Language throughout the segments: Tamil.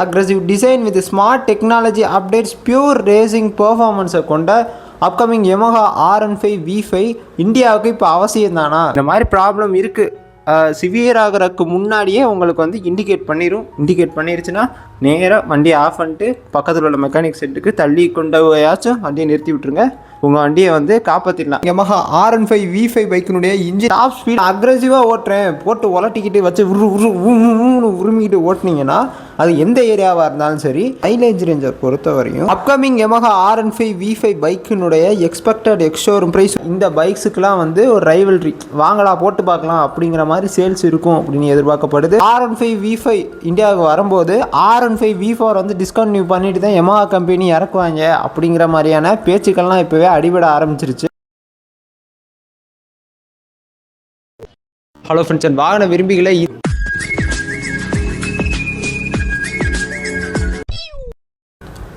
aggressive design with smart technology updates, pure racing performance கொண்ட அப்கமிங் Yamaha R15 V5 இந்தியாவுக்கு இப்போ அவசியம் தானா? இந்த மாதிரி ப்ராப்ளம் இருக்குது, சிவியர் ஆகிறதுக்கு முன்னாடியே உங்களுக்கு வந்து இண்டிகேட் பண்ணிருச்சுன்னா நேராக வண்டியை ஆஃப் பண்ணிட்டு பக்கத்தில் உள்ள மெக்கானிக் செட்டுக்கு தள்ளி கொண்டு போயாச்சும் வண்டியை நிறுத்தி விட்டுருங்க. உங்கள் வண்டியை வந்து காப்பாற்றிடலாம். Yamaha R15 V5 பைக்கினுடைய இன்ஜின் டாப் ஸ்பீட் அக்ரெசிவாக ஓட்டுறேன் போட்டு ஒலட்டிக்கிட்டு வச்சு உருமிக்கிட்டு ஓட்டினீங்கன்னா அது எந்த ஏரியாவாக இருந்தாலும் சரி, மைலேஜ் ரேஞ்சை பொறுத்த வரையும் அப்கமிங் Yamaha R15 V5 பைக்கினுடைய எக்ஸ்பெக்டட் எக்ஸ்ஷோரூம் ப்ரைஸ் இந்த பைக்ஸுக்கெலாம் வந்து ஒரு ரைவல்ரி வாங்கலாம் போட்டு பார்க்கலாம் அப்படிங்கிற மாதிரி சேல்ஸ் இருக்கும் அப்படின்னு எதிர்பார்க்கப்படுது. R15 V5 இந்தியாவுக்கு வரும்போது R15 V4 வந்து டிஸ்கண்டினியூ பண்ணிட்டு தான் Yamaha கம்பெனி இறக்குவாங்க அப்படிங்கிற மாதிரியான பேச்சுக்கள்லாம் இப்போவே அடிபட ஆரம்பிச்சிருச்சு. ஹலோ ஃப்ரெண்ட்ஸ் அண்ட் வாகன விரும்பிகளை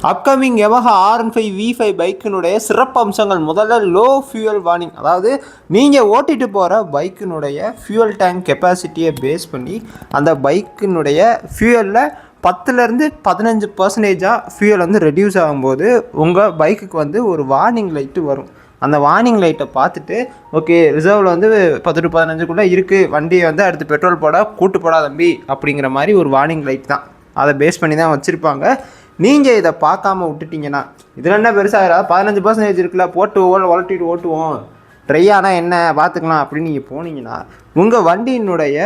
அப்கமிங் Yamaha R15 V5 பைக்கினுடைய சிறப்பு அம்சங்கள். முதல்ல லோ ஃபியூயல் வார்னிங், அதாவது நீங்கள் ஓட்டிட்டு போகிற பைக்கினுடைய ஃபியூயல் டேங்க் கெப்பாசிட்டியை பேஸ் பண்ணி அந்த பைக்கினுடைய ஃபியூயலில் 10-15% ஃபியூயல் வந்து ரெடியூஸ் ஆகும்போது உங்கள் பைக்குக்கு வந்து ஒரு வார்னிங் லைட்டு வரும். அந்த வார்னிங் லைட்டை பார்த்துட்டு ஓகே ரிசர்வில் வந்து 10-15 இருக்குது, வண்டியை வந்து அடுத்து பெட்ரோல் கூட்டு போடா தம்பி அப்படிங்கிற மாதிரி ஒரு வார்னிங் லைட் தான். அதை பேஸ் பண்ணி தான் வச்சுருப்பாங்க. நீங்கள் இதை பார்க்காம விட்டுட்டிங்கன்னா இதில் என்ன பெருசாக 15% இருக்குல்ல, போட்டு உலட்டிட்டு ஓட்டுவோம், ட்ரை ஆனால் என்ன பார்த்துக்கலாம் அப்படின்னு நீங்கள் போனீங்கன்னா உங்கள் வண்டியினுடைய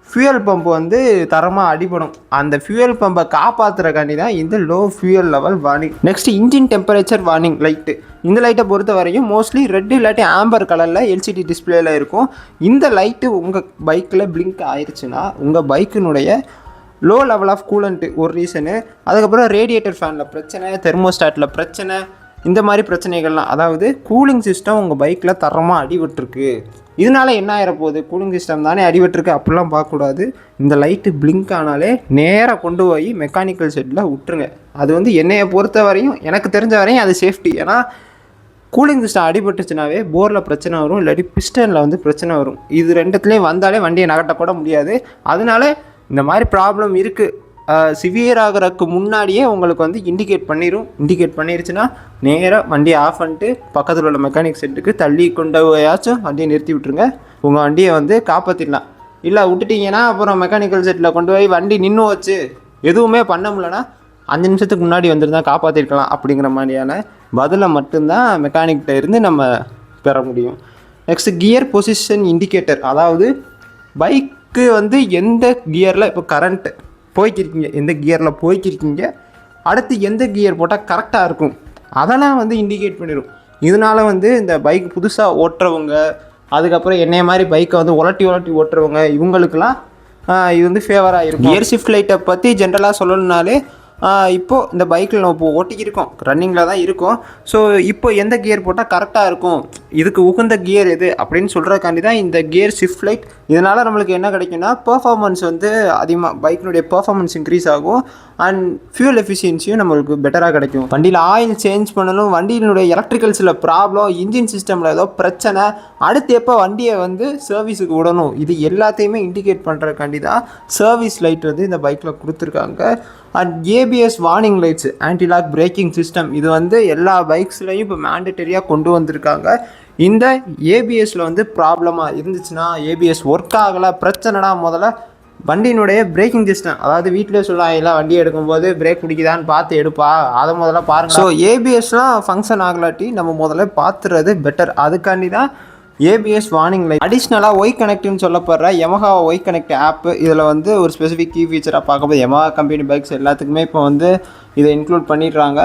ஃபியூயல் பம்பு வந்து தரமாக அடிபடும். அந்த ஃபியூயல் பம்பை காப்பாற்றுறக்காண்டி தான் இந்த low fuel level warning. Next engine temperature warning light. இந்த லைட்டை பொறுத்த வரையும் மோஸ்ட்லி ரெட் இல்லாட்டி ஆம்பர் கலரில் எல்சிடி டிஸ்பிளேயில் இருக்கும். இந்த லைட்டு உங்கள் பைக்கில் பிளிங்க் ஆயிடுச்சுன்னா உங்கள் பைக்கினுடைய லோ லெவல் ஆஃப் கூலண்ட்டு ஒரு ரீசனு, அதுக்கப்புறம் ரேடியேட்டர் ஃபேனில் பிரச்சனை, தெர்மோஸ்டாட்டில் பிரச்சனை, இந்த மாதிரி பிரச்சனைகள்லாம், அதாவது கூலிங் சிஸ்டம் உங்கள் பைக்கில் தரமாக அடிபட்டுருக்கு. இதனால் என்ன ஆகிடப்போகுது, கூலிங் சிஸ்டம் தானே அடிபட்டுருக்கு அப்படிலாம் பார்க்கக்கூடாது. இந்த லைட்டு பிளிங்க் ஆனாலே நேராக கொண்டு போய் மெக்கானிக்கல் செட்டில் விட்டுருங்க. அது வந்து என்னையை பொறுத்த வரையும், எனக்கு தெரிஞ்ச வரையும் அது சேஃப்டி. ஏன்னா கூலிங் சிஸ்டம் அடிபட்டுச்சுனாவே போரில் பிரச்சனை வரும், இல்லாட்டி பிஸ்டனில் வந்து பிரச்சனை வரும். இது ரெண்டுத்துலேயும் வந்தாலே வண்டியை நகட்டக்கூட முடியாது. அதனால இந்த மாதிரி ப்ராப்ளம் இருக்குது, சிவியர் ஆகிறதுக்கு முன்னாடியே உங்களுக்கு வந்து இண்டிகேட் பண்ணிருச்சுன்னா நேராக வண்டியை ஆஃப் பண்ணிட்டு பக்கத்தில் உள்ள மெக்கானிக் செட்டுக்கு தள்ளி கொண்டு போயாச்சும் வண்டியை நிறுத்தி விட்டுருங்க. உங்கள் வண்டியை வந்து காப்பாற்றிடலாம். இல்லை விட்டுட்டிங்கன்னா அப்புறம் மெக்கானிக்கல் செட்டில் கொண்டு போய் வண்டி நின்று வச்சு எதுவுமே பண்ண முடியலன்னா 5 நிமிஷத்துக்கு முன்னாடி வந்துருந்தால் காப்பாற்றிருக்கலாம் அப்படிங்கிற மாதிரியான பதிலை மட்டும்தான் மெக்கானிக்கிட்ட இருந்து நம்ம பெற முடியும். நெக்ஸ்ட் கியர் பொசிஷன் இண்டிகேட்டர், அதாவது பைக்கு வந்து எந்த கியரில் இப்போ கரண்ட்டு போய்க்கிருக்கீங்க, எந்த கியரில் போய்க்கிருக்கீங்க, அடுத்து எந்த கியர் போட்டால் கரெக்டாக இருக்கும், அதெல்லாம் வந்து இண்டிகேட் பண்ணிடும். இதனால் வந்து இந்த பைக் புதுசாக ஓட்டுறவங்க, அதுக்கப்புறம் என்னைய மாதிரி பைக்கை வந்து உலட்டி ஓட்டுறவங்க, இவங்களுக்கெல்லாம் இது வந்து ஃபேவராக இருக்கும். கியர் ஷிஃப்ட் லைட்டை பற்றி ஜென்ரலாக சொல்லணுன்னாலே இப்போது இந்த பைக்கில் நம்ம இப்போ ஓட்டிக்கிருக்கோம், ரன்னிங்கில் தான் இருக்கும். ஸோ இப்போ எந்த கியர் போட்டால் கரெக்டாக இருக்கும், இதுக்கு உகந்த கியர் எது அப்படின்னு சொல்கிறக்காண்டி தான் இந்த கியர் ஷிஃப்ட் லைட். இதனால் நம்மளுக்கு என்ன கிடைக்குன்னா பெர்ஃபார்மன்ஸ் வந்து அதிகமாக, பைக்கினுடைய பெர்ஃபார்மன்ஸ் இன்க்ரீஸ் ஆகும் அண்ட் ஃபியூல் எஃபிஷியன்சியும் நம்மளுக்கு பெட்டராக கிடைக்கும். வண்டியில் ஆயில் சேஞ்ச் பண்ணணும், வண்டியினுடைய எலக்ட்ரிக்கல்ஸில் ப்ராப்ளம், இன்ஜின் சிஸ்டமில் ஏதோ பிரச்சனை, அடுத்து எப்போ வண்டியை வந்து சர்வீஸுக்கு விடணும், இது எல்லாத்தையுமே இண்டிகேட் பண்ணுறக்காண்டி தான் சர்வீஸ் லைட் வந்து இந்த பைக்கில் கொடுத்துருக்காங்க. And ABS warning lights, antilock braking system, இது வந்து எல்லா பைக்ஸ்லையும் இப்போ மேண்டட்டரியாக கொண்டு வந்திருக்காங்க. இந்த ஏபிஎஸ்சில் வந்து ப்ராப்ளமாக இருந்துச்சுன்னா, ஏபிஎஸ் ஒர்க் ஆகலை பிரச்சனைனா, முதல்ல வண்டியினுடைய பிரேக்கிங் சிஸ்டம், அதாவது வீட்டிலே சொல்லுவாங்க வண்டி எடுக்கும்போது பிரேக் பிடிக்குதான்னு பார்த்து எடுப்பா, அதை முதல்ல பாருங்கள். ஸோ ஏபிஎஸ்லாம் ஃபங்க்ஷன் ஆகலாட்டி நம்ம முதல்ல பார்த்துறது பெட்டர். அதுக்காண்டி தான் ஏபிஎஸ் வார்னிங் லைட். அடிஷ்னலாக ஒய் கனெக்ட்னு சொல்லப்படுற Yamaha ஒய் கனெக்ட் ஆப்பு, இதில் வந்து ஒரு ஸ்பெசிஃபிக் கீ ஃபீச்சராக பார்க்கும்போது Yamaha கம்பெனி பைக்ஸ் எல்லாத்துக்குமே இப்போ வந்து இதை இன்க்ளூட் பண்ணிடுறாங்க.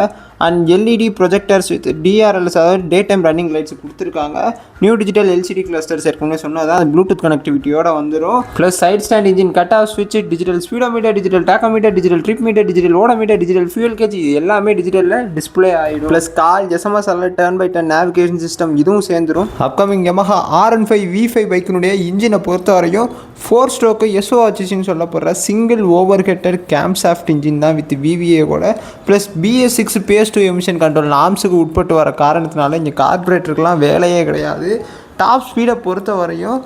And LED projectors with DRLs, அதாவது டே டைம் ரன்னிங் லைட்ஸ் கொடுத்துருக்காங்க. நியூ டிஜிட்டல் எல்சிடி கிளஸ்டர்ஸ் ஏற்கனவே சொன்னதான் அது ப்ளூடூத் கனெக்டிவிட்டியோட வந்துடும். Plus side stand engine cut off ஸ்விட்ச், digital speedometer, digital tachometer, digital trip meter, digital odometer, digital fuel gauge, இது எல்லாமே டிஜிட்டலில் டிஸ்பிளே ஆகிடும். Plus call, SMS alert, turn by turn navigation system இதுவும் சேர்ந்துடும். அப்கமிங் Yamaha R15 V5 பைக்கினுடைய இன்ஜினை பொறுத்த வரையும் 4 ஸ்ட்ரோக்கு SOHCன்னு சொல்லப்படுற single over header camshaft engine தான் வித் VVA கூட. Plus BS6 PS2 emission control நாம்ஸுக்கு உட்பட்டு வர காரணத்தினால இங்கே கார்பரேட்டருக்கெலாம் வேலையே கிடையாது. டாப் ஸ்பீடை பொறுத்த வரையும்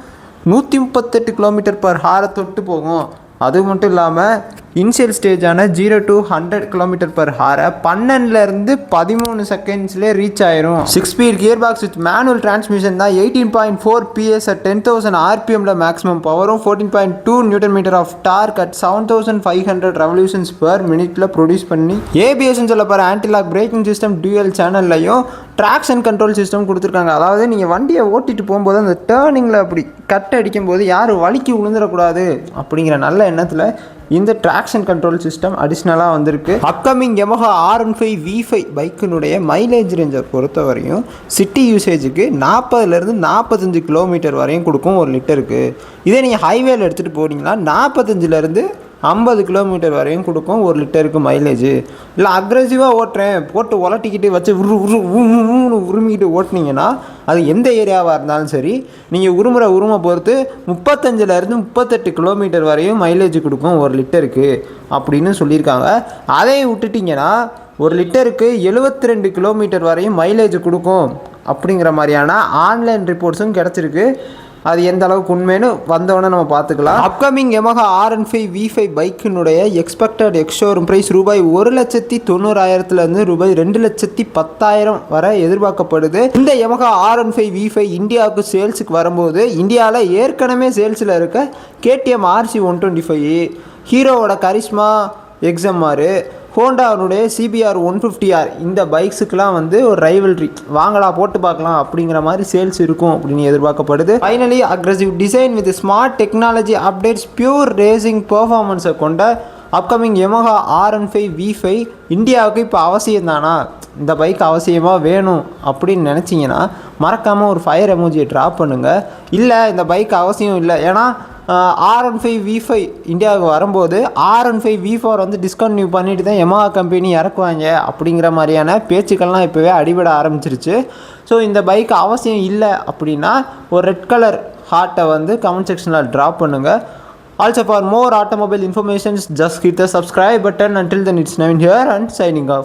138 km/h தொட்டு போகும். அது மட்டும் இல்லாமல் இனிஷியல் ஸ்டேஜான 0 to 100 km/h 12லேருந்து 13 செகண்ட்ஸ்லேயே ரீச் ஆயிரும். 6 speed gear box with manual transmission தான். 18.4 PS at 10,000 RPMல மேக்ஸிமம் பவரும் 14.2 Nm of torque at 7500 revolutions per மினிட்ல ப்ரொடியூஸ் பண்ணி ஏபிஎஸ்ன்னு சொல்ல போகிற ஆன்டிலாக் பிரேக்கிங் சிஸ்டம் டியூயல் சேனல்லையும் ட்ராக்ஷன் கண்ட்ரோல் சிஸ்டம் கொடுத்துருக்காங்க. அதாவது நீங்கள் வண்டியை ஓட்டிட்டு போகும்போது அந்த டேர்னிங்கில் அப்படி கட் அடிக்கும்போது யாரும் வலிக்கு விழுந்துடக்கூடாது அப்படிங்கிற நல்ல எண்ணத்தில் இந்த ட்ராக்ஷன் கண்ட்ரோல் சிஸ்டம் அடிஷ்னலாக வந்திருக்கு. அப்கமிங் Yamaha R15 V5 பைக்கினுடைய மைலேஜ் ரேஞ்சை பொறுத்தவரையும் சிட்டி யூசேஜுக்கு 40லேருந்து 45 கிலோமீட்டர் வரையும் கொடுக்கும் 1 லிட்டருக்கு. இதே நீங்கள் ஹைவேல எடுத்துகிட்டு போனீங்கன்னா 45லேருந்து 50 கிலோமீட்டர் வரையும் கொடுக்கும் 1 லிட்டருக்கு மைலேஜ். இல்லை அக்ரெசிவாக ஓட்டுறேன் போட்டு உலட்டிக்கிட்டு வச்சு உருமிக்கிட்டு ஓட்டினீங்கன்னா அது எந்த ஏரியாவாக இருந்தாலும் சரி நீங்கள் உருமை பொறுத்து 35லேருந்து 38 கிலோமீட்டர் வரையும் மைலேஜ் கொடுக்கும் 1 லிட்டருக்கு அப்படின்னு சொல்லியிருக்காங்க. அதை விட்டுட்டிங்கன்னா 1 லிட்டருக்கு 72 கிலோமீட்டர் வரையும் மைலேஜ் கொடுக்கும் அப்படிங்கிற மாதிரியான ஆன்லைன் ரிப்போர்ட்ஸும் கிடச்சிருக்கு. அது எந்த அளவுக்கு உண்மைன்னு வந்தவொடனே நம்ம பார்த்துக்கலாம். அப்கமிங் Yamaha R15 V5 பைக்கினுடைய எக்ஸ்பெக்டட் எக்ஸ்ஷோரூம் ப்ரைஸ் ரூபாய் 1,90,000லேருந்து ரூபாய் 2,10,000 வரை எதிர்பார்க்கப்படுது. இந்த Yamaha R15 V5 இந்தியாவுக்கு சேல்ஸுக்கு வரும்போது இந்தியாவில் ஏற்கனவே சேல்ஸில் இருக்க KTM RC 125, ஹீரோவோட கரிஷ்மா XMR, ஹோண்டாவுடைய CBR 150R இந்த பைக்ஸுக்கெலாம் வந்து ஒரு ரைவல்ரி வாங்கடா போட்டு பார்க்கலாம் அப்படிங்கிற மாதிரி சேல்ஸ் இருக்கும் அப்படின்னு எதிர்பார்க்கப்படுது. Finally aggressive design with smart technology updates pure racing பெர்ஃபார்மன்ஸை கொண்ட அப்கமிங் Yamaha R15 V5 இந்தியாவுக்கு இப்போ அவசியம் தானா, இந்த பைக் அவசியமாக வேணும் அப்படின்னு நினச்சிங்கன்னா மறக்காமல் ஒரு ஃபயர் எமோஜியை ட்ராப் பண்ணுங்கள். இல்லை இந்த பைக் அவசியம் இல்லை, ஏன்னா R15 V5 இந்தியாவுக்கு வரும்போது R15 V4 வந்து டிஸ்கண்டினியூ பண்ணிட்டு தான் Yamaha கம்பெனி இறக்குவாங்க அப்படிங்கிற மாதிரியான பேச்சுக்கள்லாம் இப்போவே அடிபட ஆரம்பிச்சிருச்சு. ஸோ இந்த பைக் அவசியம் இல்லை அப்படின்னா ஒரு ரெட் கலர் ஹார்ட்டை வந்து கமெண்ட் செக்ஷனில் ட்ராப் பண்ணுங்கள். Also for more automobile information just hit the subscribe button. Until then it's Navin here and signing off.